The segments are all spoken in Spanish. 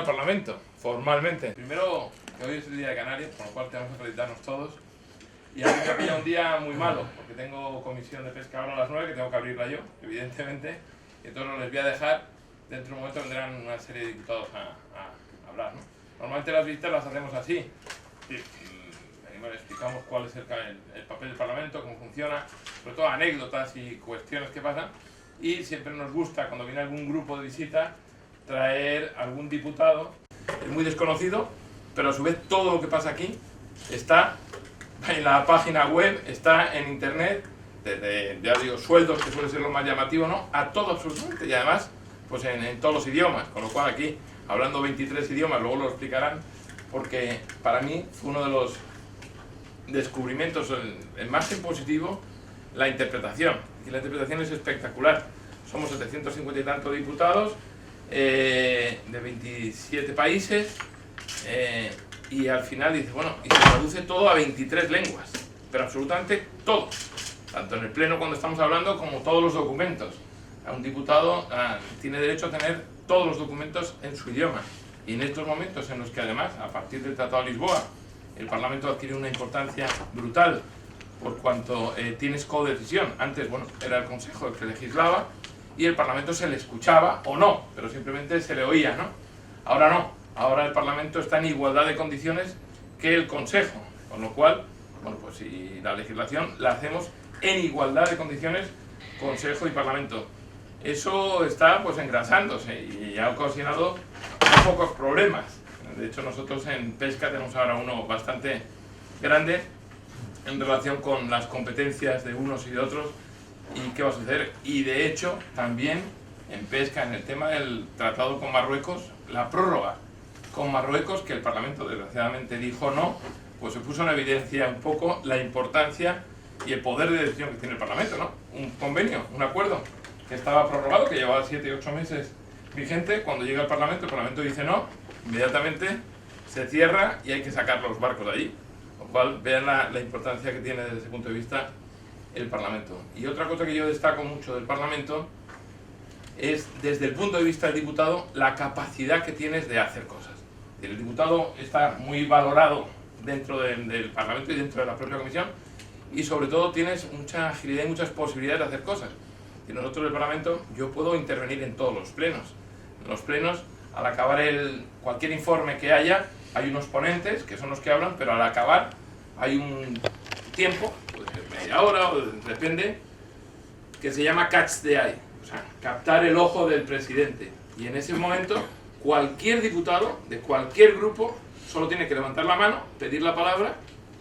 al Parlamento, formalmente. Primero, que hoy es el Día de Canarias, con lo cual tenemos que felicitarnos todos. Y a mí me pilla un día muy malo, porque tengo comisión de pesca ahora a las 9, que tengo que abrirla yo, evidentemente. Y entonces no les voy a dejar, dentro de un momento vendrán una serie de diputados a hablar, ¿no? Normalmente las visitas las hacemos así. Explicamos cuál es el papel del Parlamento, cómo funciona, sobre todo anécdotas y cuestiones que pasan. Y siempre nos gusta, cuando viene algún grupo de visita, traer algún diputado. Es muy desconocido, pero a su vez todo lo que pasa aquí está en la página web, está en internet, desde, ya digo, sueldos, que suele ser lo más llamativo, ¿no?, a todo absolutamente, y además pues en todos los idiomas, con lo cual aquí, hablando 23 idiomas, luego lo explicarán, porque para mí fue uno de los descubrimientos, el más en positivo, la interpretación, y la interpretación es espectacular. Somos 750 y tantos diputados de 27 países, y al final dice, bueno, y se traduce todo a 23 lenguas, pero absolutamente todo, tanto en el pleno cuando estamos hablando como todos los documentos. Un diputado tiene derecho a tener todos los documentos en su idioma, y en estos momentos en los que además, a partir del Tratado de Lisboa, el Parlamento adquiere una importancia brutal por cuanto tienes codecisión. Antes, bueno, era el Consejo el que legislaba y el Parlamento se le escuchaba o no, pero simplemente se le oía, ¿no? Ahora no, ahora el Parlamento está en igualdad de condiciones que el Consejo, con lo cual, bueno, pues si la legislación la hacemos en igualdad de condiciones Consejo y Parlamento. Eso está pues engrasándose y ha ocasionado muy pocos problemas. De hecho, nosotros en pesca tenemos ahora uno bastante grande en relación con las competencias de unos y de otros y qué va a suceder. Y de hecho, también en pesca, en el tema del tratado con Marruecos, la prórroga con Marruecos, que el Parlamento desgraciadamente dijo no, pues se puso en evidencia un poco la importancia y el poder de decisión que tiene el Parlamento, ¿no? Un convenio, un acuerdo que estaba prorrogado, que llevaba 7 y 8 meses vigente. Cuando llega el Parlamento dice no, inmediatamente se cierra y hay que sacar los barcos de allí. Con lo cual, vean la importancia que tiene desde ese punto de vista el Parlamento. Y otra cosa que yo destaco mucho del Parlamento es, desde el punto de vista del diputado, la capacidad que tienes de hacer cosas. El diputado está muy valorado dentro del Parlamento y dentro de la propia comisión, y sobre todo tienes mucha agilidad y muchas posibilidades de hacer cosas. Y nosotros del Parlamento, yo puedo intervenir en todos los plenos. En los plenos, al acabar cualquier informe que haya, hay unos ponentes que son los que hablan, pero al acabar hay un tiempo, puede ser media hora o depende, que se llama catch the eye, o sea, captar el ojo del presidente. Y en ese momento, cualquier diputado de cualquier grupo solo tiene que levantar la mano, pedir la palabra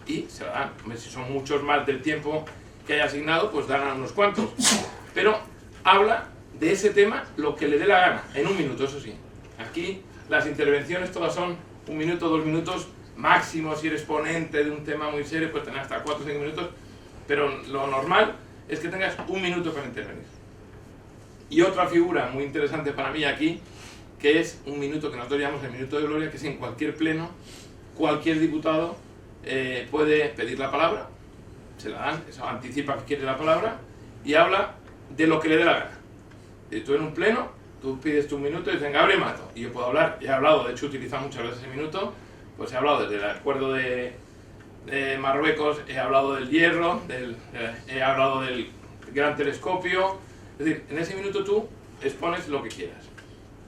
y se la dan. Si son muchos más del tiempo que haya asignado, pues darán unos cuantos. Pero habla de ese tema lo que le dé la gana, en un minuto, eso sí. Aquí las intervenciones todas son 1 minuto, 2 minutos, máximo si eres ponente de un tema muy serio, pues tener hasta 4 o 5 minutos, pero lo normal es que tengas 1 minuto para intervenir. Y otra figura muy interesante para mí aquí, que es un minuto que nosotros llamamos el minuto de gloria, que es en cualquier pleno, cualquier diputado puede pedir la palabra, se la dan, eso anticipa que quiere la palabra, y habla de lo que le dé la gana. Y tú en un pleno, tú pides tu minuto y dicen, Gabriel Mato, y yo puedo hablar, he hablado, de hecho he utilizado muchas veces ese minuto, pues he hablado desde el acuerdo de Marruecos, he hablado del hierro, he hablado del gran telescopio, es decir, en ese minuto tú expones lo que quieras.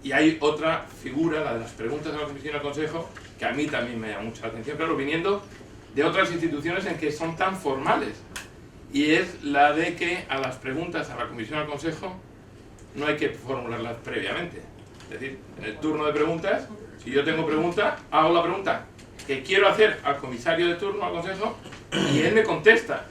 Y hay otra figura, la de las preguntas a la Comisión y al Consejo, que a mí también me llama mucha atención, claro, viniendo de otras instituciones en que son tan formales, y es la de que a las preguntas a la Comisión y al Consejo no hay que formularlas previamente. Es decir, en el turno de preguntas, si yo tengo pregunta, hago la pregunta que quiero hacer al comisario de turno, al Consejo, y él me contesta.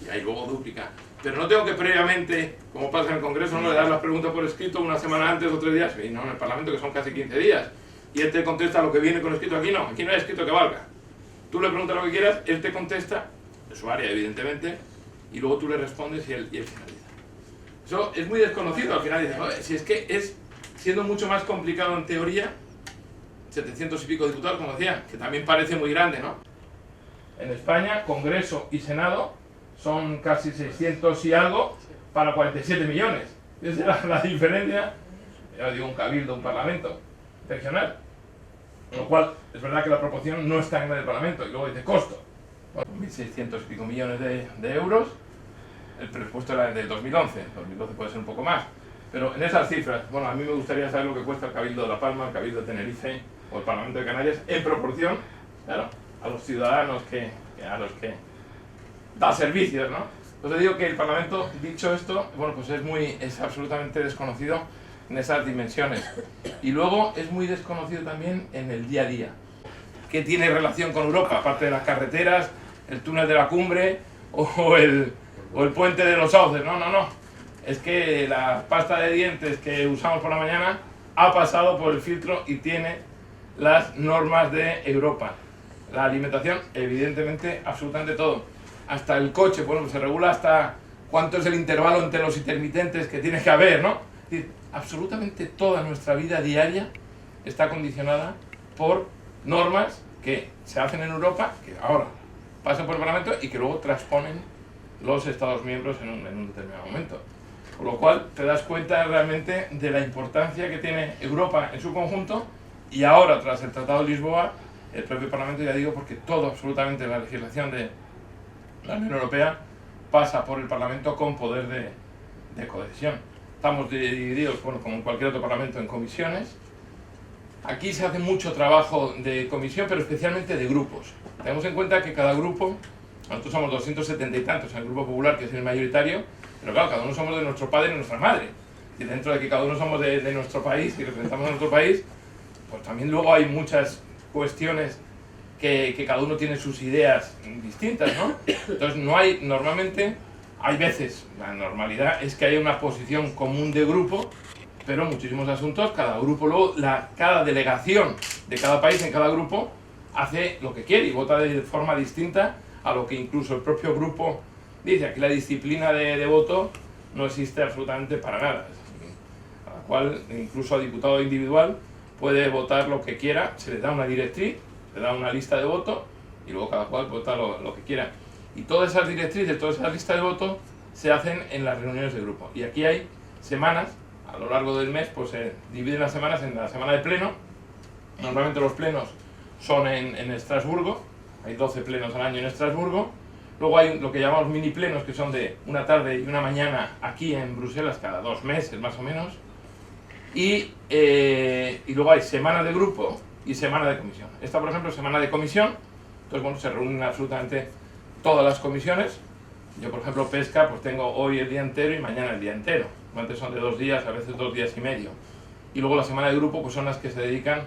Y ahí luego duplica. Pero no tengo que previamente, como pasa en el Congreso, no le das las preguntas por escrito una semana antes o 3 días, y no en el Parlamento, que son casi 15 días. Y él te contesta lo que viene con escrito. Aquí no hay escrito que valga. Tú le preguntas lo que quieras, él te contesta, de su área evidentemente, y luego tú le respondes y él finaliza. Eso es muy desconocido. Al final dices, si es que es, siendo mucho más complicado en teoría, 700 y pico diputados, como decía, que también parece muy grande, ¿no? En España, Congreso y Senado son casi 600 y algo para 47 millones. Esa es la diferencia, ya digo, un cabildo, un parlamento regional. Con lo cual, es verdad que la proporción no está en el Parlamento. Y luego dice costo. Bueno, 1.600 y pico millones de euros. El presupuesto era del 2011. 2012 puede ser un poco más. Pero en esas cifras, bueno, a mí me gustaría saber lo que cuesta el Cabildo de La Palma, el Cabildo de Tenerife o el Parlamento de Canarias en proporción, claro, a los ciudadanos a los que da servicios, ¿no? Entonces digo que el Parlamento, dicho esto, bueno, pues es absolutamente desconocido en esas dimensiones. Y luego es muy desconocido también en el día a día. ¿Qué tiene relación con Europa? Aparte de las carreteras, el túnel de la Cumbre o el puente de los Sauces. No, no, no. Es que la pasta de dientes que usamos por la mañana ha pasado por el filtro y tiene las normas de Europa. La alimentación, evidentemente, absolutamente todo. Hasta el coche, bueno, pues se regula hasta cuánto es el intervalo entre los intermitentes que tiene que haber, ¿no? Es decir, absolutamente toda nuestra vida diaria está condicionada por normas que se hacen en Europa, que ahora pasan por el Parlamento y que luego transponen los Estados miembros en un determinado momento. Con lo cual te das cuenta realmente de la importancia que tiene Europa en su conjunto y ahora, tras el Tratado de Lisboa, el propio Parlamento, ya digo, porque todo, absolutamente, la legislación de la Unión Europea pasa por el Parlamento con poder de codecisión. Estamos divididos, bueno, como en cualquier otro Parlamento, en comisiones. Aquí se hace mucho trabajo de comisión, pero especialmente de grupos. Tenemos en cuenta que cada grupo, nosotros somos 270 y tantos en el Grupo Popular, que es el mayoritario, pero claro, cada uno somos de nuestro padre y nuestra madre. Y dentro de que cada uno somos de nuestro país y representamos a nuestro país, pues también luego hay muchas cuestiones que cada uno tiene sus ideas distintas, ¿no? Entonces no hay, normalmente, hay veces, la normalidad es que haya una posición común de grupo, pero en muchísimos asuntos, cada grupo luego, cada delegación de cada país en cada grupo hace lo que quiere y vota de forma distinta a lo que incluso el propio grupo dice. Aquí la disciplina de voto no existe absolutamente para nada, a la cual incluso a diputado individual puede votar lo que quiera, se le da una directriz, se le da una lista de voto y luego cada cual vota lo que quiera. Y todas esas directrices, todas esas listas de voto se hacen en las reuniones de grupo. Y aquí hay semanas, a lo largo del mes, pues se dividen las semanas en la semana de pleno. Normalmente los plenos son en Estrasburgo, hay 12 plenos al año en Estrasburgo. Luego hay lo que llamamos mini plenos, que son de una tarde y una mañana aquí en Bruselas, cada 2 meses más o menos. Y luego hay semana de grupo y semana de comisión. Esta, por ejemplo, es semana de comisión. Entonces, bueno, se reúnen absolutamente todas las comisiones. Yo, por ejemplo, pesca, pues tengo hoy el día entero y mañana el día entero. Antes son de 2 días, a veces 2 días y medio. Y luego la semana de grupo, pues son las que se dedican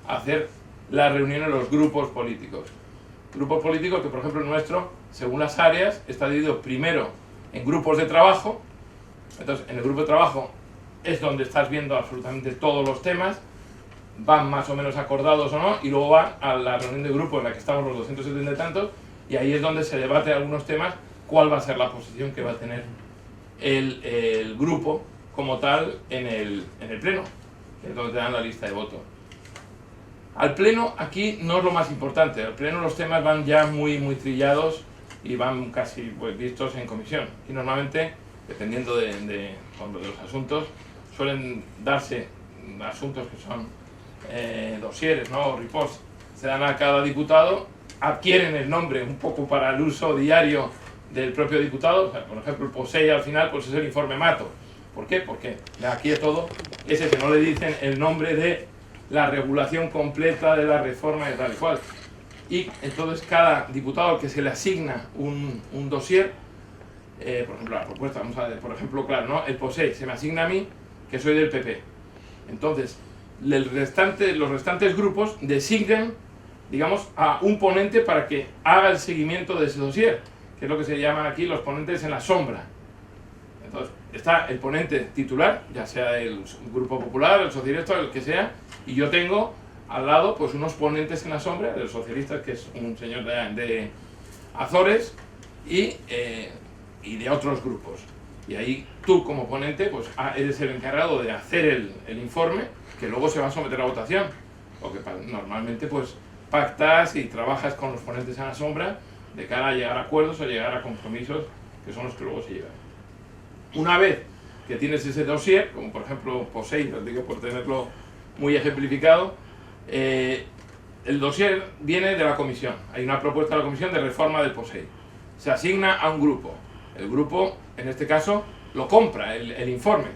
a hacer las reuniones de los grupos políticos. Grupos políticos que, por ejemplo, el nuestro, según las áreas, está dividido primero en grupos de trabajo. Entonces, en el grupo de trabajo es donde estás viendo absolutamente todos los temas, van más o menos acordados o no, y luego van a la reunión de grupo en la que estamos los 270 y tantos, y ahí es donde se debate algunos temas, cuál va a ser la posición que va a tener el grupo como tal en el pleno, que es donde te dan la lista de voto. Al pleno aquí no es lo más importante, al pleno los temas van ya muy trillados y van casi pues, vistos en comisión, y normalmente, dependiendo de los asuntos, suelen darse asuntos que son dosieres, ¿no? Reports, se dan a cada diputado, adquieren el nombre un poco para el uso diario del propio diputado. O sea, por ejemplo, el POSEI al final pues es el informe Mato. ¿Por qué? Porque aquí de todo es ese, no le dicen el nombre de la regulación completa de la reforma de tal y cual. Y entonces cada diputado al que se le asigna un dossier, por ejemplo, la propuesta, vamos a ver, por ejemplo, claro, ¿no? El POSEI se me asigna a mí, que soy del PP. Entonces, los restantes grupos designan, digamos, a un ponente para que haga el seguimiento de ese dossier, que es lo que se llaman aquí los ponentes en la sombra. Entonces, está el ponente titular, ya sea el Grupo Popular, el Socialista, el que sea, y yo tengo al lado pues unos ponentes en la sombra, del Socialista, que es un señor de Azores, y de otros grupos. Y ahí tú como ponente pues eres el encargado de hacer el informe, que luego se va a someter a votación, porque normalmente pues pactas y trabajas con los ponentes en la sombra de cara a llegar a acuerdos o llegar a compromisos que son los que luego se llevan. Una vez que tienes ese dossier, como por ejemplo POSEI, os digo por tenerlo muy ejemplificado, el dossier viene de la comisión. Hay una propuesta de la comisión de reforma del POSEI. Se asigna a un grupo. El grupo, en este caso, lo compra, el informe.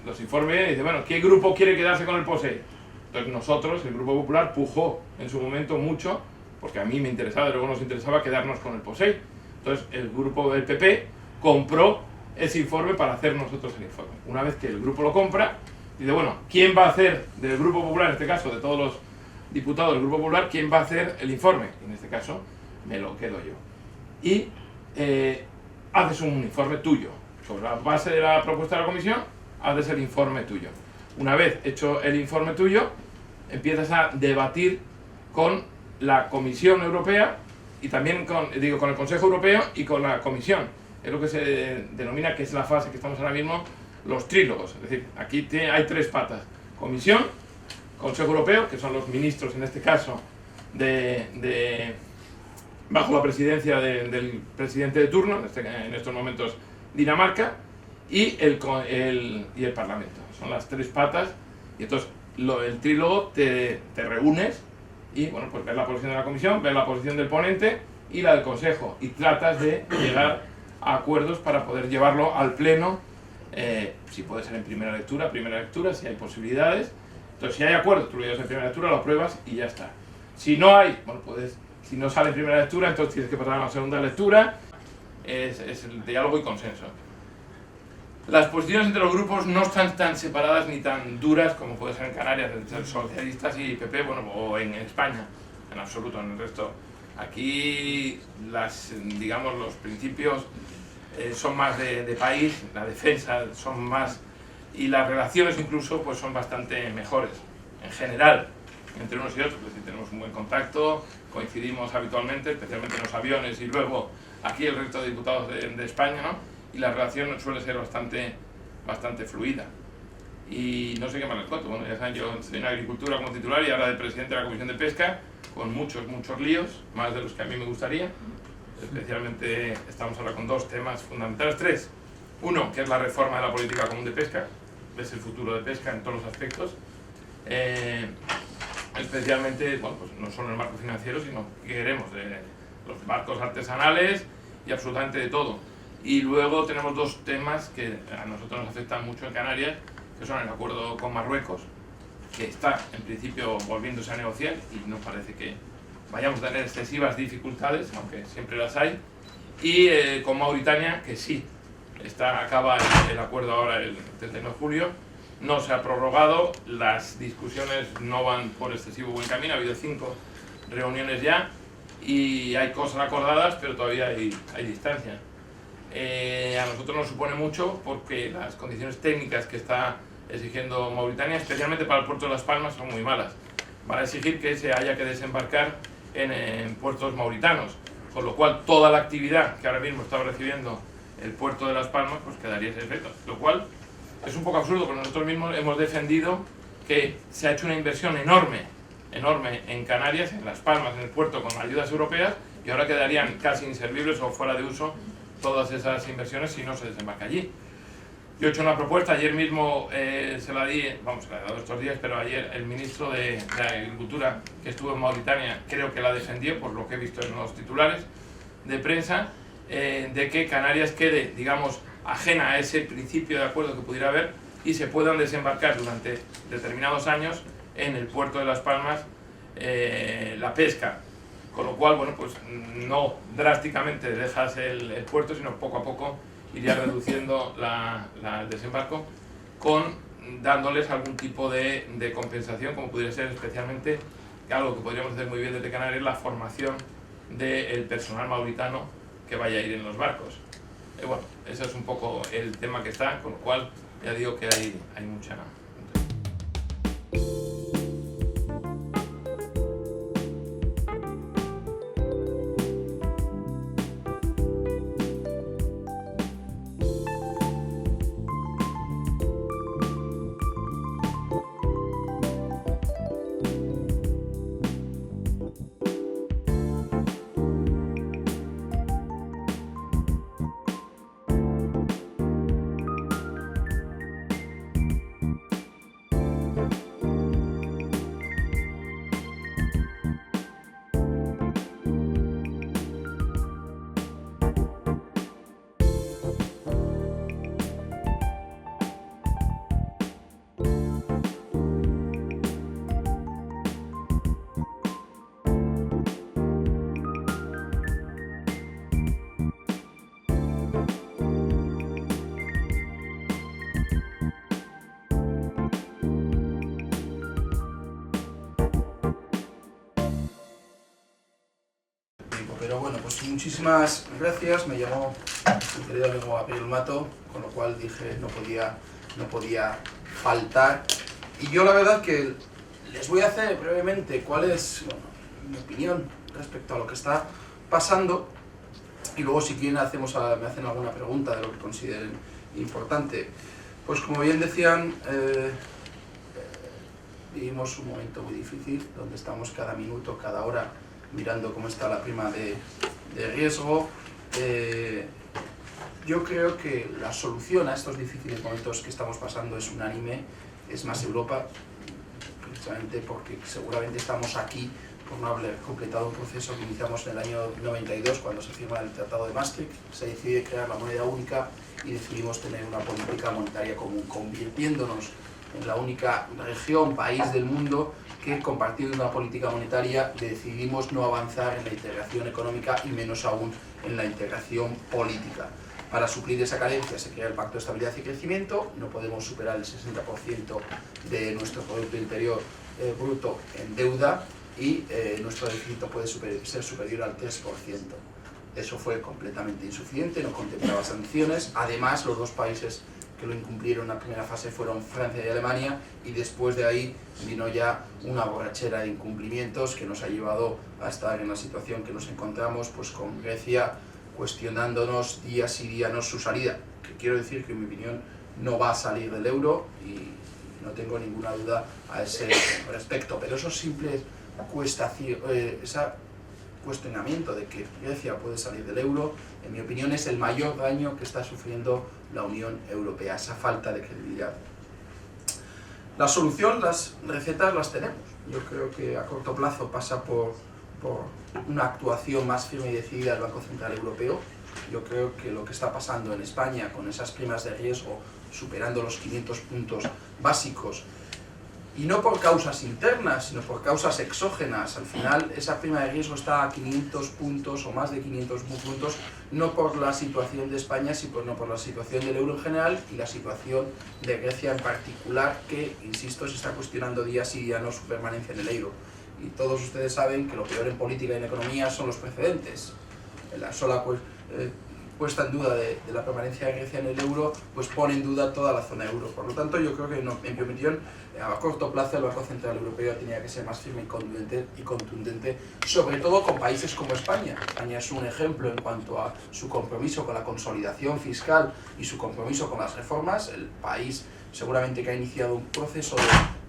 Los informes dicen, bueno, ¿qué grupo quiere quedarse con el POSEI? Entonces nosotros, el Grupo Popular, pujó en su momento mucho, porque a mí me interesaba, y luego nos interesaba quedarnos con el POSEI. Entonces el grupo del PP compró ese informe para hacer nosotros el informe. Una vez que el grupo lo compra, dice, bueno, ¿quién va a hacer del Grupo Popular, en este caso, de todos los diputados del Grupo Popular, quién va a hacer el informe? En este caso, me lo quedo yo. Y haces un informe tuyo. Sobre la base de la propuesta de la comisión, haces el informe tuyo. Una vez hecho el informe tuyo, empiezas a debatir con la Comisión Europea y también con el Consejo Europeo y con la Comisión. Es lo que se denomina, que es la fase que estamos ahora mismo, los trílogos. Es decir, aquí hay tres patas. Comisión, Consejo Europeo, que son los ministros, en este caso, bajo la presidencia del presidente de turno, en estos momentos Dinamarca, y el Parlamento. Son las tres patas, y entonces el trílogo te reúnes y bueno, pues ves la posición de la comisión, ves la posición del ponente y la del consejo, y tratas de llegar a acuerdos para poder llevarlo al pleno, si puede ser en primera lectura, si hay posibilidades. Entonces, si hay acuerdo, tú lo llevas en primera lectura, lo apruebas y ya está. Si no hay, bueno, si no sale en primera lectura, entonces tienes que pasar a la segunda lectura. Es el diálogo y consenso. Las posiciones entre los grupos no están tan separadas ni tan duras como puede ser en Canarias, entre socialistas y PP, bueno, o en España, en absoluto, en el resto. Aquí, digamos, los principios son más de país, la defensa son más, y las relaciones incluso pues son bastante mejores, en general, entre unos y otros. Es decir, tenemos un buen contacto, coincidimos habitualmente, especialmente en los aviones, y luego aquí el resto de diputados de España, ¿no? Y la relación suele ser bastante fluida. Y no sé qué más les cuento. Bueno, ya saben, yo estoy en Agricultura como titular y ahora de presidente de la Comisión de Pesca, con muchos líos, más de los que a mí me gustaría. Especialmente estamos ahora con dos temas fundamentales, tres. Uno, que es la reforma de la política común de pesca, es el futuro de pesca en todos los aspectos. Especialmente, bueno, pues no solo en el marco financiero, sino que queremos de los barcos artesanales y absolutamente de todo. Y luego tenemos dos temas que a nosotros nos afectan mucho en Canarias, que son el acuerdo con Marruecos, que está en principio volviéndose a negociar y nos parece que vayamos a tener excesivas dificultades, aunque siempre las hay, y con Mauritania, que sí, acaba el acuerdo ahora el 31 de julio, no se ha prorrogado, las discusiones no van por excesivo buen camino, ha habido 5 reuniones ya y hay cosas acordadas, pero todavía hay distancia. A nosotros nos supone mucho porque las condiciones técnicas que está exigiendo Mauritania, especialmente para el puerto de Las Palmas, son muy malas. Va a exigir que se haya que desembarcar en puertos mauritanos, con lo cual toda la actividad que ahora mismo está recibiendo el puerto de Las Palmas pues quedaría sin efecto, lo cual es un poco absurdo porque nosotros mismos hemos defendido que se ha hecho una inversión enorme en Canarias, en Las Palmas, en el puerto, con ayudas europeas, y ahora quedarían casi inservibles o fuera de uso todas esas inversiones si no se desembarca allí. Yo he hecho una propuesta, ayer mismo se la he dado estos días, pero ayer el ministro de Agricultura que estuvo en Mauritania creo que la defendió, por lo que he visto en los titulares de prensa, de que Canarias quede, digamos, ajena a ese principio de acuerdo que pudiera haber y se puedan desembarcar durante determinados años en el puerto de Las Palmas la pesca. Con lo cual, bueno, pues no drásticamente dejas el puerto, sino poco a poco iría reduciendo el desembarco, dándoles algún tipo de compensación, como pudiera ser especialmente algo que podríamos hacer muy bien desde Canarias, la formación del personal mauritano que vaya a ir en los barcos. Bueno, ese es un poco el tema que está, con lo cual ya digo que hay mucha... pero bueno, pues muchísimas gracias. Me llamó mi querido amigo Gabriel Mato, con lo cual dije no podía faltar. Y yo la verdad que les voy a hacer brevemente cuál es mi opinión respecto a lo que está pasando, y luego si quieren me hacen alguna pregunta de lo que consideren importante. Pues como bien decían, vivimos un momento muy difícil, donde estamos cada minuto, cada hora, mirando cómo está la prima de riesgo. Yo creo que la solución a estos difíciles momentos que estamos pasando es unánime, es más Europa, precisamente porque seguramente estamos aquí por no haber completado un proceso que iniciamos en el año 92, cuando se firma el Tratado de Maastricht, se decide crear la moneda única y decidimos tener una política monetaria común, convirtiéndonos en la única región, país del mundo que, compartiendo una política monetaria, decidimos no avanzar en la integración económica y menos aún en la integración política. Para suplir esa carencia se crea el Pacto de Estabilidad y Crecimiento. No podemos superar el 60% de nuestro Producto Interior Bruto en deuda, y nuestro déficit puede ser superior al 3%. Eso fue completamente insuficiente, no contemplaba sanciones. Además, los dos países que lo incumplieron en la primera fase fueron Francia y Alemania, y después de ahí vino ya una borrachera de incumplimientos que nos ha llevado a estar en la situación que nos encontramos, pues con Grecia cuestionándonos día sí día no su salida, que quiero decir que en mi opinión no va a salir del euro y no tengo ninguna duda a ese respecto, pero esos simples cuestionamiento de que Grecia puede salir del euro, en mi opinión es el mayor daño que está sufriendo la Unión Europea, esa falta de credibilidad. La solución, las recetas las tenemos. Yo creo que a corto plazo pasa por una actuación más firme y decidida del Banco Central Europeo. Yo creo que lo que está pasando en España con esas primas de riesgo superando los 500 puntos básicos, y no por causas internas, sino por causas exógenas. Al final, esa prima de riesgo está a 500 puntos o más de 500 puntos, no por la situación de España, sino por la situación del euro en general y la situación de Grecia en particular, que, insisto, se está cuestionando día sí día no su permanencia en el euro. Y todos ustedes saben que lo peor en política y en economía son los precedentes. La sola puesta en duda de la permanencia de Grecia en el euro, pues pone en duda toda la zona euro. Por lo tanto, yo creo que, en mi opinión, a corto plazo el Banco Central Europeo tenía que ser más firme y contundente, sobre todo con países como España. España es un ejemplo en cuanto a su compromiso con la consolidación fiscal y su compromiso con las reformas. El país seguramente que ha iniciado un proceso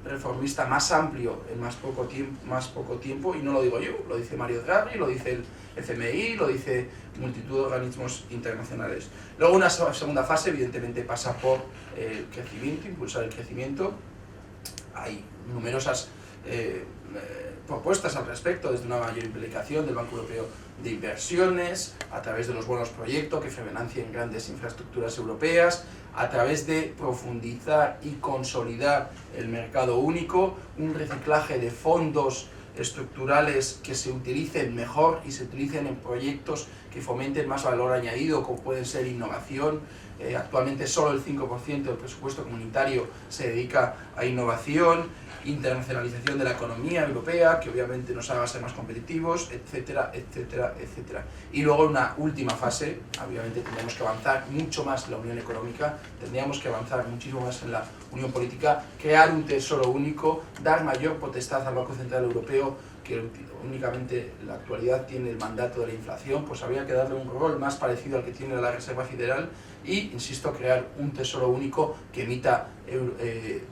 reformista más amplio en más poco tiempo, y no lo digo yo, lo dice Mario Draghi, lo dice el FMI, lo dice multitud de organismos internacionales. Luego una segunda fase evidentemente pasa por el crecimiento, impulsar el crecimiento. Hay numerosas propuestas al respecto, desde una mayor implicación del Banco Europeo de Inversiones, a través de los bonos proyecto que financien grandes infraestructuras europeas, a través de profundizar y consolidar el mercado único, un reciclaje de fondos estructurales que se utilicen mejor y se utilicen en proyectos que fomenten más valor añadido, como pueden ser innovación. Actualmente solo el 5% del presupuesto comunitario se dedica a innovación, internacionalización de la economía europea, que obviamente nos haga ser más competitivos, etcétera, etcétera, etcétera. Y luego una última fase, obviamente tendríamos que avanzar mucho más en la unión económica, tendríamos que avanzar muchísimo más en la unión política, crear un tesoro único, dar mayor potestad al Banco Central Europeo, que únicamente en la actualidad tiene el mandato de la inflación, pues habría que darle un rol más parecido al que tiene la Reserva Federal y, insisto, crear un tesoro único que emita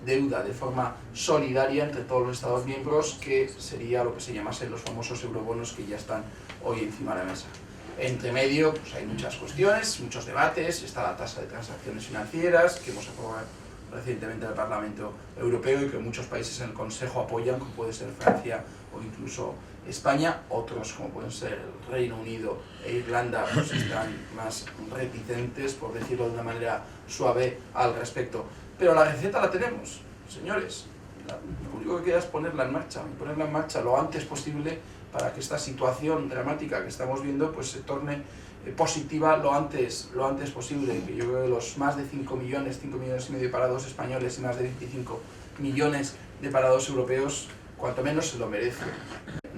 deuda de forma solidaria entre todos los Estados miembros, que sería lo que se llamasen los famosos eurobonos que ya están hoy encima de la mesa. Entre medio pues hay muchas cuestiones, muchos debates, está la tasa de transacciones financieras que hemos aprobado recientemente en el Parlamento Europeo y que muchos países en el Consejo apoyan, como puede ser Francia o incluso España. Otros, como pueden ser el Reino Unido e Irlanda, pues están más reticentes, por decirlo de una manera suave, al respecto. Pero la receta la tenemos, señores. Lo único que queda es ponerla en marcha, y ponerla en marcha lo antes posible para que esta situación dramática que estamos viendo pues se torne positiva lo antes posible. Que yo creo que los más de 5 millones y medio de parados españoles y más de 25 millones de parados europeos, cuanto menos se lo merecen.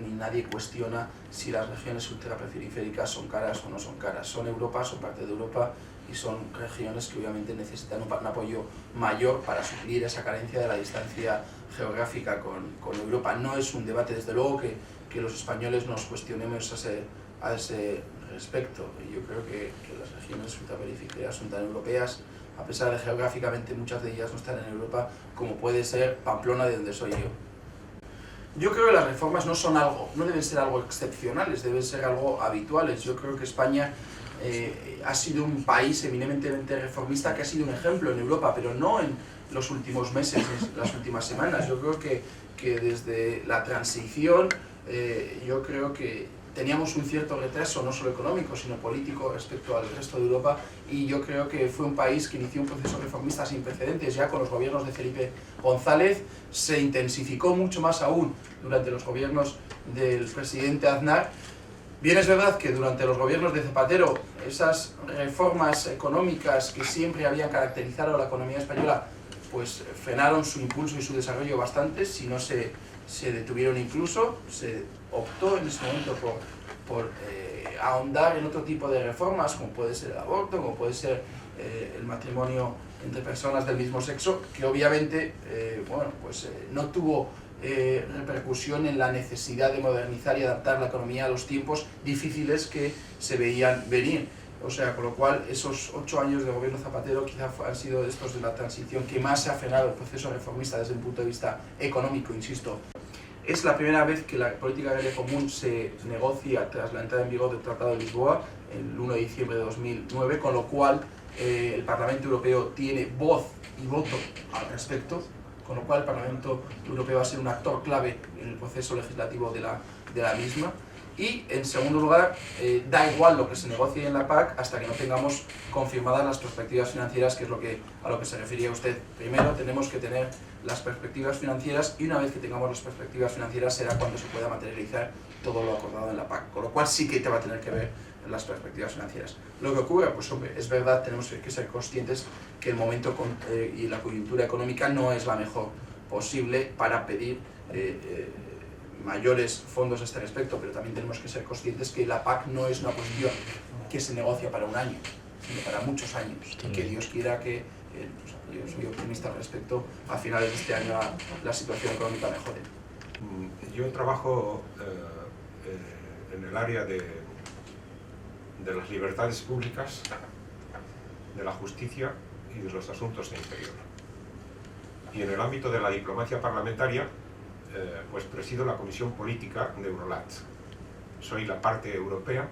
ni nadie cuestiona si las regiones ultraperiféricas son caras o no son caras. Son Europa, son parte de Europa y son regiones que obviamente necesitan un apoyo mayor para suplir esa carencia de la distancia geográfica con Europa. No es un debate, desde luego, que los españoles nos cuestionemos a ese respecto. Yo creo que las regiones ultraperiféricas son tan europeas, a pesar de geográficamente muchas de ellas no están en Europa, como puede ser Pamplona, de donde soy yo. Yo creo que las reformas no deben ser algo excepcionales, deben ser algo habituales. Yo creo que España ha sido un país eminentemente reformista que ha sido un ejemplo en Europa, pero no en los últimos meses, en las últimas semanas. Yo creo que desde la transición, yo creo que teníamos un cierto retraso, no solo económico, sino político respecto al resto de Europa, y yo creo que fue un país que inició un proceso reformista sin precedentes. Ya con los gobiernos de Felipe González se intensificó mucho más aún durante los gobiernos del presidente Aznar. Bien, es verdad que durante los gobiernos de Zapatero esas reformas económicas que siempre habían caracterizado a la economía española pues frenaron su impulso y su desarrollo bastante, si no se detuvieron incluso. Se optó en ese momento por ahondar en otro tipo de reformas, como puede ser el aborto, como puede ser el matrimonio entre personas del mismo sexo, que obviamente no tuvo repercusión en la necesidad de modernizar y adaptar la economía a los tiempos difíciles que se veían venir. O sea, con lo cual esos 8 años de gobierno Zapatero quizá han sido estos de la transición que más se ha frenado el proceso reformista desde un punto de vista económico, insisto. Es la primera vez que la política agraria común se negocia tras la entrada en vigor del Tratado de Lisboa, el 1 de diciembre de 2009, con lo cual el Parlamento Europeo tiene voz y voto al respecto, con lo cual el Parlamento Europeo va a ser un actor clave en el proceso legislativo de la misma. Y, en segundo lugar, da igual lo que se negocie en la PAC hasta que no tengamos confirmadas las perspectivas financieras, que es a lo que se refería usted. Primero tenemos que tener las perspectivas financieras, y una vez que tengamos las perspectivas financieras será cuando se pueda materializar todo lo acordado en la PAC. Con lo cual sí que te va a tener que ver en las perspectivas financieras. Lo que ocurre, pues hombre, es verdad, tenemos que ser conscientes que el momento y la coyuntura económica no es la mejor posible para pedir mayores fondos a este respecto, pero también tenemos que ser conscientes que la PAC no es una posición que se negocia para un año, sino para muchos años, y que Dios quiera que, yo soy optimista al respecto, a finales de este año la situación económica mejore. Yo trabajo en el área de las libertades públicas, de la justicia y de los asuntos de interior. Y en el ámbito de la diplomacia parlamentaria, pues presido la Comisión Política de Eurolat. Soy la parte europea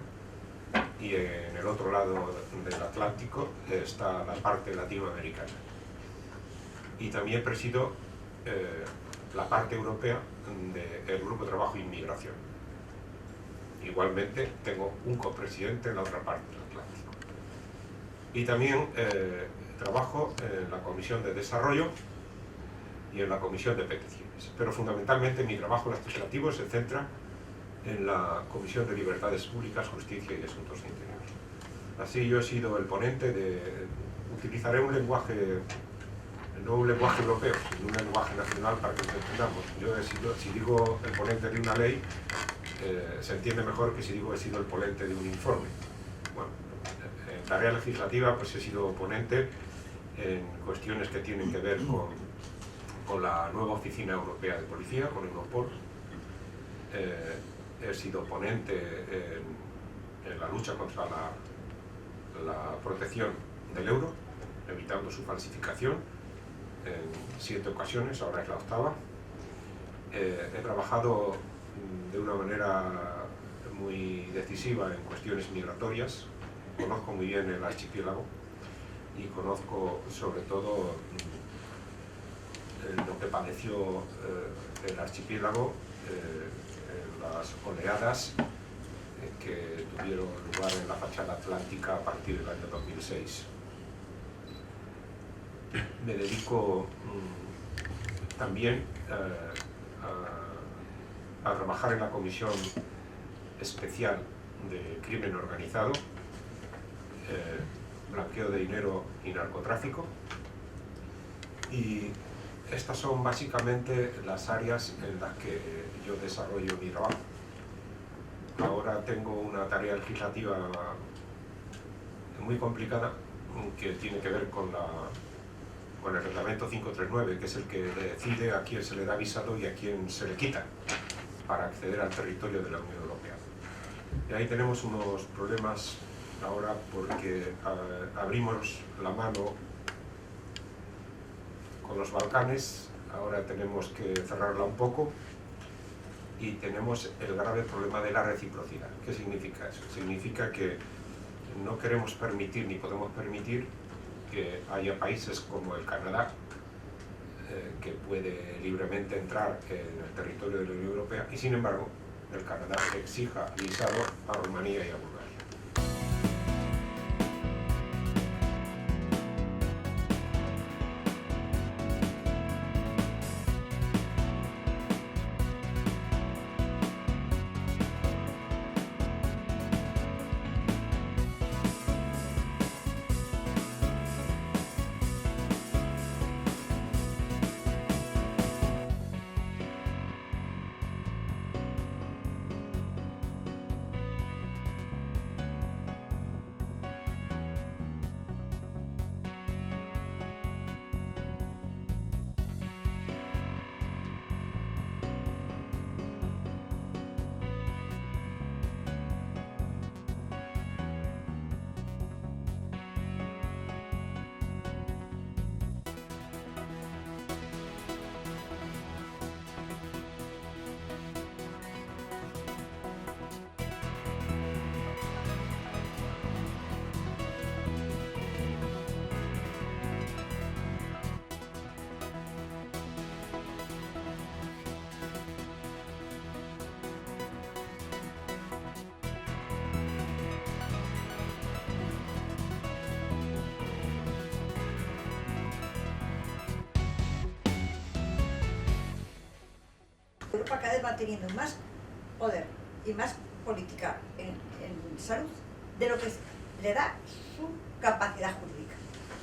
y en el otro lado del Atlántico está la parte latinoamericana. Y también presido la parte europea del Grupo de Trabajo e Inmigración. Igualmente tengo un copresidente en la otra parte del Atlántico. Y también trabajo en la Comisión de Desarrollo y en la Comisión de Peticiones. Pero fundamentalmente mi trabajo legislativo se centra en la Comisión de Libertades Públicas, Justicia y Asuntos de Interior. Así yo he sido el ponente utilizaré un lenguaje, no un lenguaje europeo, sino un lenguaje nacional para que nos entendamos. Yo he sido, si digo el ponente de una ley, se entiende mejor que si digo he sido el ponente de un informe. Bueno, en tarea legislativa pues he sido ponente en cuestiones que tienen que ver con la nueva Oficina Europea de Policía, con Europol. He sido ponente en la lucha contra la protección del euro, evitando su falsificación en 7 ocasiones, ahora es la 8ª. He trabajado de una manera muy decisiva en cuestiones migratorias, conozco muy bien el archipiélago y conozco sobre todo lo que padeció el archipiélago en las oleadas que tuvieron lugar en la fachada atlántica a partir del año 2006. Me dedico también a trabajar en la Comisión Especial de Crimen Organizado, blanqueo de dinero y narcotráfico, y estas son básicamente las áreas en las que yo desarrollo mi trabajo. ahora tengo una tarea legislativa muy complicada que tiene que ver con el reglamento 539, que es el que decide a quién se le da visado y a quién se le quita para acceder al territorio de la Unión Europea. Y ahí tenemos unos problemas ahora porque abrimos la mano con los Balcanes, ahora tenemos que cerrarla un poco y tenemos el grave problema de la reciprocidad. ¿Qué significa eso? Significa que no queremos permitir ni podemos permitir que haya países como el Canadá que puede libremente entrar en el territorio de la Unión Europea y sin embargo el Canadá exija visado a Rumanía y a Bulgaria. Europa cada vez va teniendo más poder y más política en salud de lo que le da su capacidad jurídica.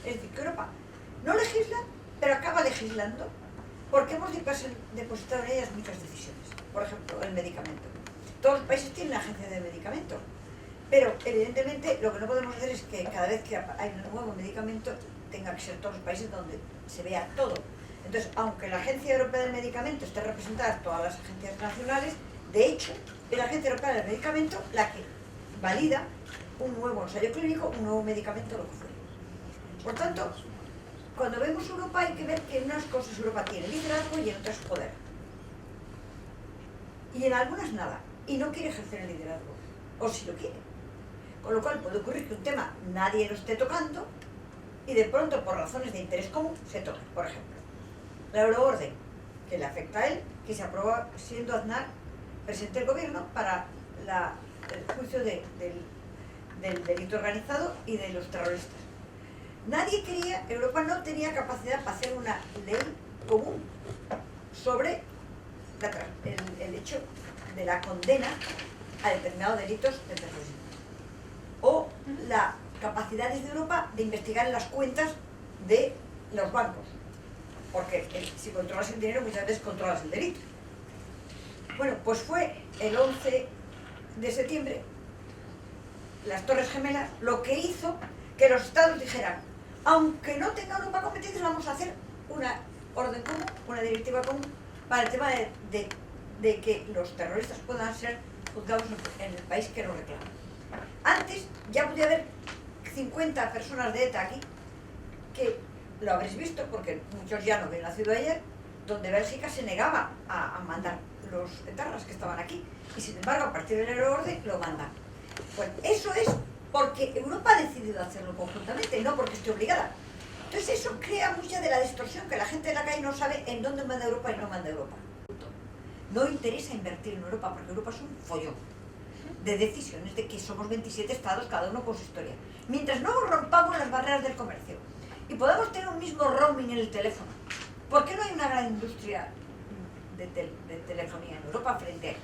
Es decir, que Europa no legisla, pero acaba legislando porque hemos depositado en ellas muchas decisiones. Por ejemplo, el medicamento. Todos los países tienen una agencia de medicamentos, pero evidentemente lo que no podemos hacer es que cada vez que hay un nuevo medicamento tenga que ser todos los países donde se vea todo. Entonces, aunque la Agencia Europea del Medicamento esté representada en todas las agencias nacionales, de hecho, es la Agencia Europea del Medicamento la que valida un nuevo ensayo clínico, un nuevo medicamento, lo que fuere. Por tanto, cuando vemos Europa hay que ver que en unas cosas Europa tiene liderazgo y en otras poder. Y en algunas nada. Y no quiere ejercer el liderazgo. O si lo quiere. Con lo cual puede ocurrir que un tema nadie lo esté tocando y de pronto por razones de interés común se toque. Por ejemplo, la euroorden, que le afecta a él, que se aprueba siendo Aznar presidente del gobierno para el juicio del delito organizado y de los terroristas. Nadie quería, Europa no tenía capacidad para hacer una ley común sobre el hecho de la condena a determinados delitos de terrorismo. O la capacidad desde Europa de investigar las cuentas de los bancos. Porque si controlas el dinero, muchas veces controlas el delito. Bueno, pues fue el 11 de septiembre, las Torres Gemelas, lo que hizo que los estados dijeran, aunque no tenga Europa competencias, vamos a hacer una orden común, una directiva común, para el tema de que los terroristas puedan ser juzgados en el país que lo reclama. Antes ya podía haber 50 personas de ETA aquí, que lo habréis visto porque muchos ya no habían nacido ayer, donde Bélgica se negaba a mandar los etarras que estaban aquí, y sin embargo a partir del euroorden lo mandan. Bueno, eso es porque Europa ha decidido hacerlo conjuntamente, no porque esté obligada. Entonces eso crea mucha de la distorsión, que la gente de la calle no sabe en dónde manda Europa y no manda Europa. No interesa invertir en Europa porque Europa es un follón de decisiones de que somos 27 estados, cada uno con su historia. Mientras no rompamos las barreras del comercio y podamos tener un mismo roaming en el teléfono, ¿por qué no hay una gran industria de telefonía en Europa frente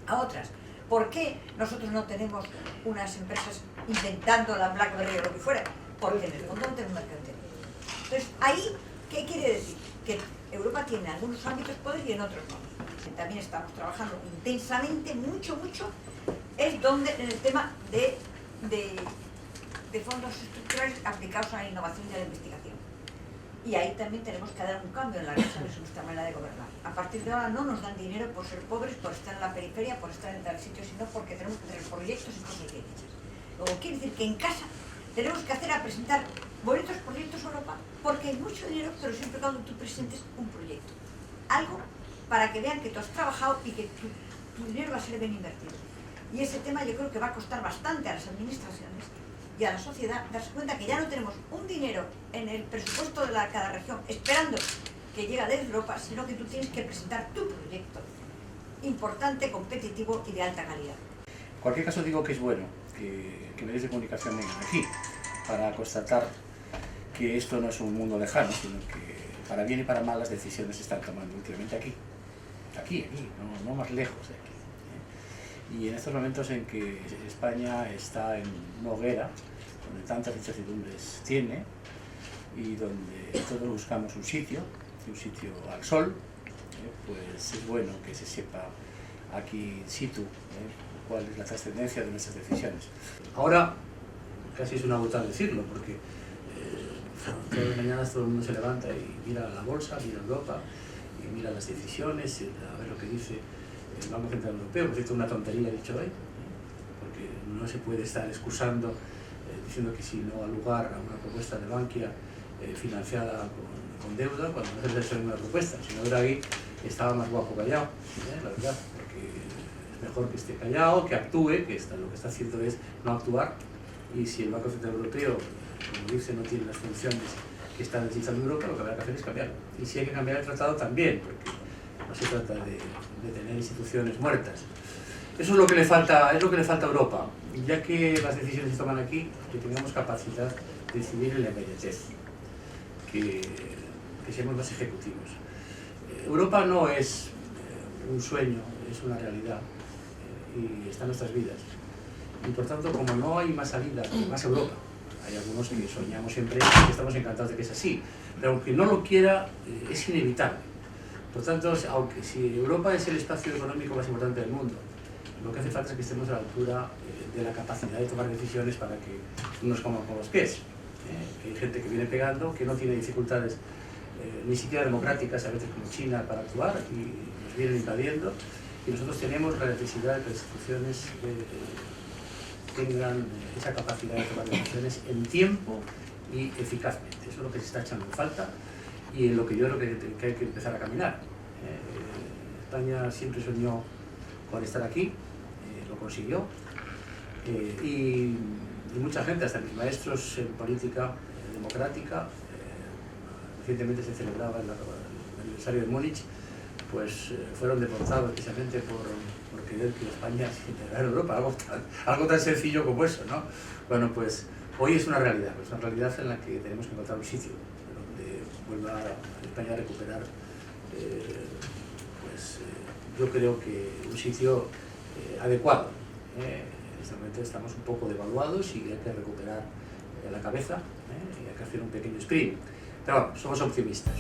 a otras? ¿Por qué nosotros no tenemos unas empresas inventando la BlackBerry o lo que fuera? Porque en el fondo no tenemos mercado interior. Entonces, ahí, ¿qué quiere decir? Que Europa tiene en algunos ámbitos poder y en otros no. También estamos trabajando intensamente, mucho, es donde en el tema de fondos estructurales aplicados a la innovación y a la investigación. Y ahí también tenemos que dar un cambio en la lucha de nuestra manera de gobernar. A partir de ahora no nos dan dinero por ser pobres, por estar en la periferia, por estar en tal sitio, sino porque tenemos que tener proyectos y cosas bien hechas. Luego quiere decir que en casa tenemos que hacer a presentar bonitos proyectos a Europa, porque hay mucho dinero, pero siempre cuando tú presentes un proyecto. Algo para que vean que tú has trabajado y que tu dinero va a ser bien invertido. Y ese tema yo creo que va a costar bastante a las administraciones y a la sociedad darse cuenta que ya no tenemos un dinero en el presupuesto de cada región esperando que llegue desde Europa, sino que tú tienes que presentar tu proyecto importante, competitivo y de alta calidad. En cualquier caso digo que es bueno que medios de comunicación vengan aquí para constatar que esto no es un mundo lejano, sino que para bien y para mal las decisiones se están tomando últimamente aquí, no más lejos de aquí. Y en estos momentos en que España está en una hoguera, donde tantas incertidumbres tiene y donde todos buscamos un sitio al sol, pues es bueno que se sepa aquí in situ cuál es la trascendencia de nuestras decisiones. Ahora, casi es una brutal decirlo, porque todas las mañanas todo el mundo se levanta y mira la bolsa, mira Europa, y mira las decisiones, a ver lo que dice el Banco Central Europeo. Por cierto, una tontería dicho hoy, porque no se puede estar excusando diciendo que si no da lugar a una propuesta de Bankia financiada con deuda, cuando no se hace ninguna propuesta. El señor Draghi estaba más guapo callado, la verdad, porque es mejor que esté callado, que actúe, que lo que está haciendo es no actuar, y si el Banco Central Europeo, como dice, no tiene las funciones que está necesitando Europa, lo que habrá que hacer es cambiarlo. Y si hay que cambiar el tratado también, porque no se trata de tener instituciones muertas. Eso es lo que le falta a Europa, ya que las decisiones se toman aquí, que tengamos capacidad de decidir en la inmediatez, que seamos más ejecutivos. Europa no es un sueño, es una realidad, y está en nuestras vidas. Y por tanto, como no hay más salida, más Europa, hay algunos que soñamos siempre y estamos encantados de que es así, pero aunque no lo quiera, es inevitable. Por tanto, aunque si Europa es el espacio económico más importante del mundo, lo que hace falta es que estemos a la altura de la capacidad de tomar decisiones para que no nos coman con los pies. Hay gente que viene pegando, que no tiene dificultades ni siquiera democráticas, a veces como China, para actuar, y nos vienen invadiendo, y nosotros tenemos la necesidad de que las instituciones tengan esa capacidad de tomar decisiones en tiempo y eficazmente. Eso es lo que se está echando en falta y en lo que yo creo que hay que empezar a caminar. España siempre soñó con estar aquí, lo consiguió, y mucha gente, hasta mis maestros en política democrática, recientemente se celebraba el aniversario de Múnich, pues fueron deportados precisamente por querer que España se integrara en Europa, algo tan sencillo como eso, ¿no? Bueno, pues hoy es una realidad en la que tenemos que encontrar un sitio donde vuelva España a recuperar, yo creo que un sitio adecuado. En este momento estamos un poco devaluados y hay que recuperar la cabeza, y hay que hacer un pequeño sprint. Pero bueno, somos optimistas.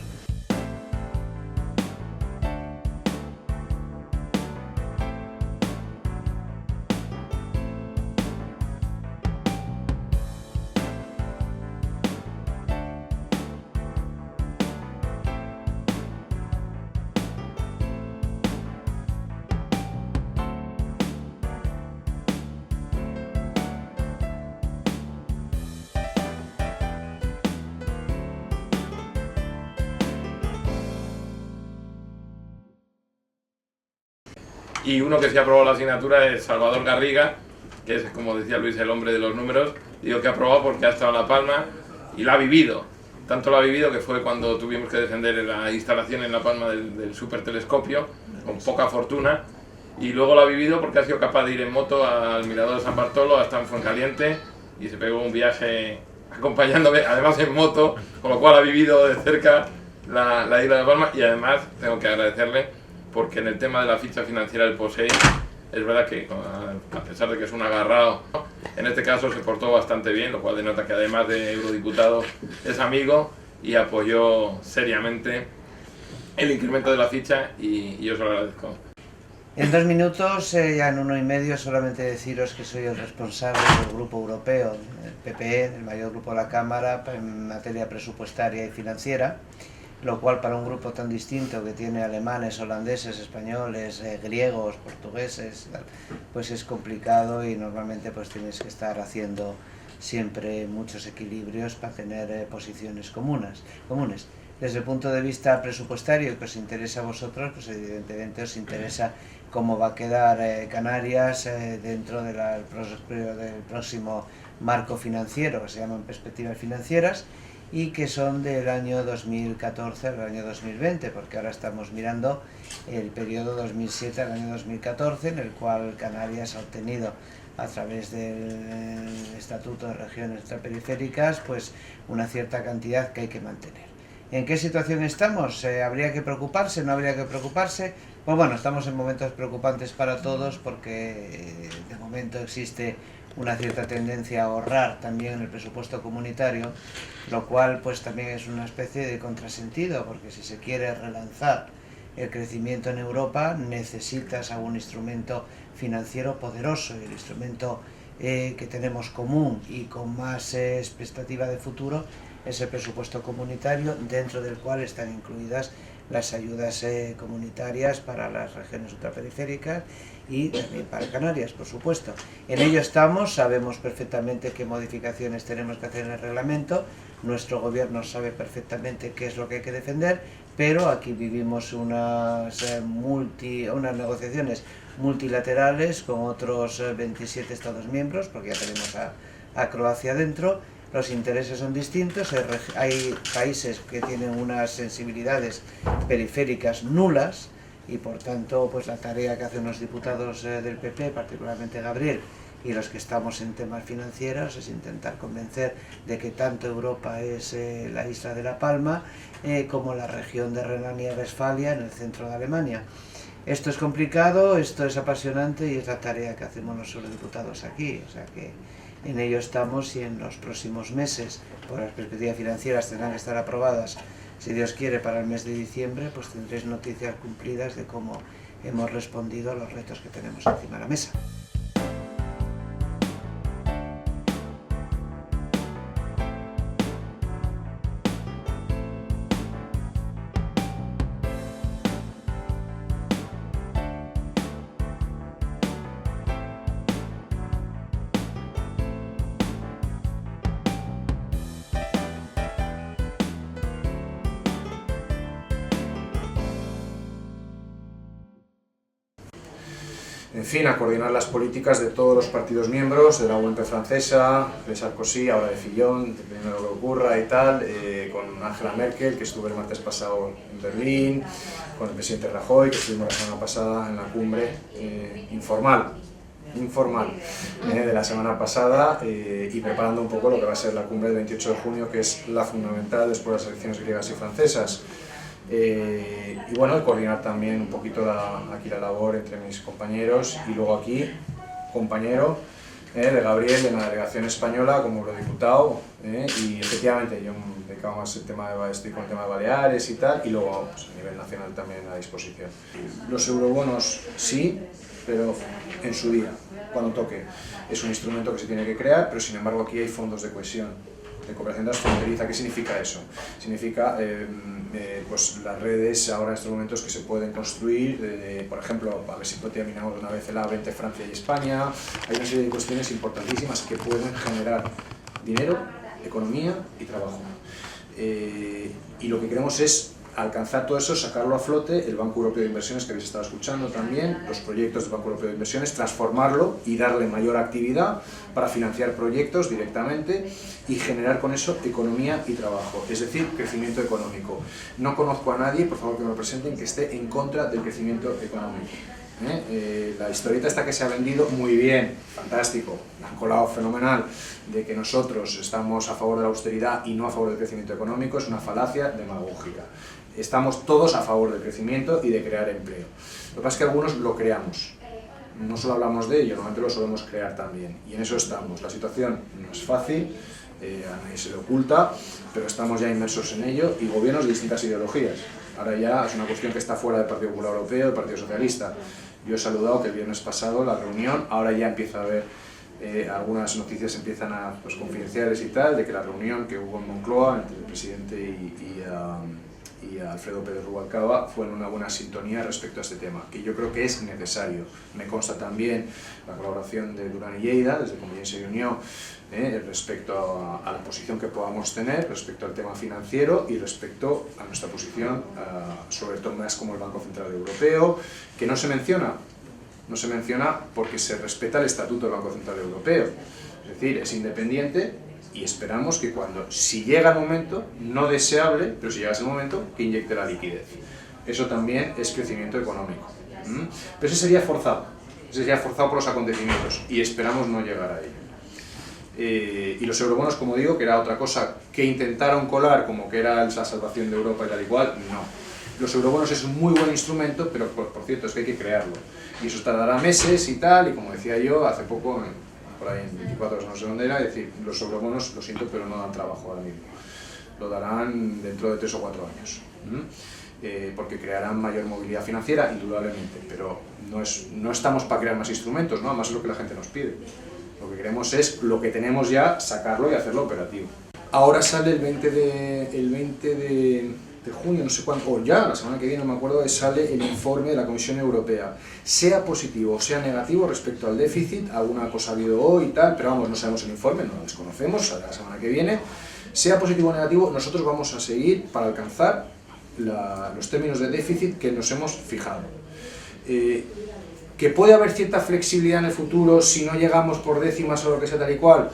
Y uno que se ha aprobado la asignatura es Salvador Garriga, que es, como decía Luis, el hombre de los números. Digo que ha aprobado porque ha estado en La Palma y la ha vivido. Tanto lo ha vivido que fue cuando tuvimos que defender la instalación en La Palma del supertelescopio, con poca fortuna. Y luego lo ha vivido porque ha sido capaz de ir en moto al Mirador de San Bartolo, hasta en Fuencaliente, y se pegó un viaje acompañándome, además en moto, con lo cual ha vivido de cerca la isla de La Palma. Y además tengo que agradecerle porque en el tema de la ficha financiera del POSEI, es verdad que a pesar de que es un agarrado, en este caso se portó bastante bien, lo cual denota que además de eurodiputado es amigo y apoyó seriamente el incremento de la ficha, y yo se lo agradezco. En 2 minutos, ya en 1 y medio, solamente deciros que soy el responsable del Grupo Europeo, el PPE, el mayor grupo de la Cámara, en materia presupuestaria y financiera, lo cual para un grupo tan distinto que tiene alemanes, holandeses, españoles, griegos, portugueses, pues es complicado y normalmente pues tienes que estar haciendo siempre muchos equilibrios para tener posiciones comunes. Desde el punto de vista presupuestario que os interesa a vosotros, pues evidentemente os interesa cómo va a quedar Canarias dentro del próximo marco financiero, que se llaman perspectivas financieras, y que son del año 2014 al año 2020, porque ahora estamos mirando el periodo 2007 al año 2014, en el cual Canarias ha obtenido, a través del Estatuto de Regiones Ultraperiféricas, pues una cierta cantidad que hay que mantener. ¿En qué situación estamos? ¿Habría que preocuparse? ¿No habría que preocuparse? Pues bueno, estamos en momentos preocupantes para todos porque de momento existe una cierta tendencia a ahorrar también en el presupuesto comunitario, lo cual pues también es una especie de contrasentido, porque si se quiere relanzar el crecimiento en Europa necesitas algún instrumento financiero poderoso, y el instrumento que tenemos común y con más expectativa de futuro es el presupuesto comunitario, dentro del cual están incluidas las ayudas comunitarias para las regiones ultraperiféricas y también para Canarias, por supuesto. En ello estamos, sabemos perfectamente qué modificaciones tenemos que hacer en el reglamento, nuestro gobierno sabe perfectamente qué es lo que hay que defender, pero aquí vivimos unas negociaciones multilaterales con otros 27 Estados miembros, porque ya tenemos a Croacia dentro. Los intereses son distintos, hay países que tienen unas sensibilidades periféricas nulas y por tanto pues la tarea que hacen los diputados del PP, particularmente Gabriel, y los que estamos en temas financieros es intentar convencer de que tanto Europa es la isla de La Palma como la región de Renania-Westfalia en el centro de Alemania. Esto es complicado, esto es apasionante y es la tarea que hacemos los eurodiputados aquí, o sea que en ello estamos, y en los próximos meses, por las perspectivas financieras tendrán que estar aprobadas, si Dios quiere, para el mes de diciembre, pues tendréis noticias cumplidas de cómo hemos respondido a los retos que tenemos encima de la mesa. En fin, a coordinar las políticas de todos los partidos miembros, de la UMP francesa, de Sarkozy, ahora de Fillon, dependiendo de lo que ocurra y tal, con Angela Merkel, que estuve el martes pasado en Berlín, con el presidente Rajoy, que estuvimos la semana pasada en la cumbre informal de la semana pasada, y preparando un poco lo que va a ser la cumbre del 28 de junio, que es la fundamental después de las elecciones griegas y francesas. Y bueno, coordinar también un poquito aquí la labor entre mis compañeros, y luego aquí, compañero de Gabriel en la delegación española como eurodiputado, y efectivamente yo me dedicaba más estoy con el tema de Baleares y tal, y luego pues, a nivel nacional también a disposición. Los eurobonos sí, pero en su día, cuando toque. Es un instrumento que se tiene que crear, pero sin embargo aquí hay fondos de cohesión, de cooperación transfronteriza. ¿Qué significa eso? Significa pues las redes ahora en estos momentos que se pueden construir, por ejemplo, a ver si terminamos de una vez el A20 entre Francia y España. Hay una serie de cuestiones importantísimas que pueden generar dinero, economía y trabajo. Y lo que queremos es alcanzar todo eso, sacarlo a flote, el Banco Europeo de Inversiones que habéis estado escuchando también, los proyectos del Banco Europeo de Inversiones, transformarlo y darle mayor actividad para financiar proyectos directamente y generar con eso economía y trabajo, es decir, crecimiento económico. No conozco a nadie, por favor que me lo presenten, que esté en contra del crecimiento económico. La historieta esta que se ha vendido muy bien, fantástico, la han colado fenomenal, de que nosotros estamos a favor de la austeridad y no a favor del crecimiento económico, es una falacia demagógica. Estamos todos a favor del crecimiento y de crear empleo. Lo que pasa es que algunos lo creamos, no solo hablamos de ello, normalmente lo solemos crear también, y en eso estamos. La situación no es fácil, a nadie se le oculta, pero estamos ya inmersos en ello, y gobiernos de distintas ideologías. Ahora ya es una cuestión que está fuera del Partido Popular Europeo, del Partido Socialista. Yo he saludado que el viernes pasado la reunión, ahora ya empieza a haber algunas noticias empiezan a confidenciales y tal, de que la reunión que hubo en Moncloa entre el presidente y Alfredo Pérez Rubalcaba fue en una buena sintonía respecto a este tema, que yo creo que es necesario. Me consta también la colaboración de Duran y Lleida, desde Convergencia y Unió, respecto a la posición que podamos tener, respecto al tema financiero y respecto a nuestra posición sobre temas como el Banco Central Europeo, que no se menciona porque se respeta el Estatuto del Banco Central Europeo, es decir, es independiente. Y esperamos que si llega el momento, no deseable, pero si llega ese momento, que inyecte la liquidez. Eso también es crecimiento económico. Pero ese sería forzado por los acontecimientos y esperamos no llegar a ello. Y los eurobonos, como digo, que era otra cosa que intentaron colar como que era la salvación de Europa y tal y cual, no. Los eurobonos es un muy buen instrumento, pero por cierto es que hay que crearlo. Y eso tardará meses y tal, y como decía yo, hace poco, por ahí en 24 horas no sé dónde era, es decir, los eurobonos, lo siento, pero no dan trabajo ahora mismo. Lo darán dentro de 3 o 4 años. Porque crearán mayor movilidad financiera, indudablemente, pero no estamos para crear más instrumentos, ¿no? Además es lo que la gente nos pide. Lo que queremos es lo que tenemos ya, sacarlo y hacerlo operativo. Ahora sale el 20 de junio, no sé cuándo, o ya, la semana que viene, no me acuerdo, sale el informe de la Comisión Europea, sea positivo o sea negativo respecto al déficit, alguna cosa ha habido hoy y tal, pero vamos, no sabemos el informe, no lo desconocemos, sale la semana que viene, sea positivo o negativo, nosotros vamos a seguir para alcanzar los términos de déficit que nos hemos fijado. ¿Que puede haber cierta flexibilidad en el futuro si no llegamos por décimas o lo que sea tal y cual?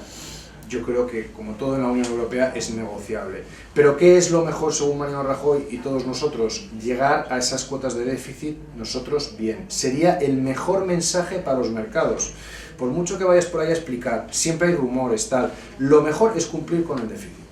Yo creo que, como todo en la Unión Europea, es negociable. Pero ¿qué es lo mejor, según Mariano Rajoy y todos nosotros? Llegar a esas cuotas de déficit, nosotros bien. Sería el mejor mensaje para los mercados. Por mucho que vayas por ahí a explicar, siempre hay rumores, tal. Lo mejor es cumplir con el déficit.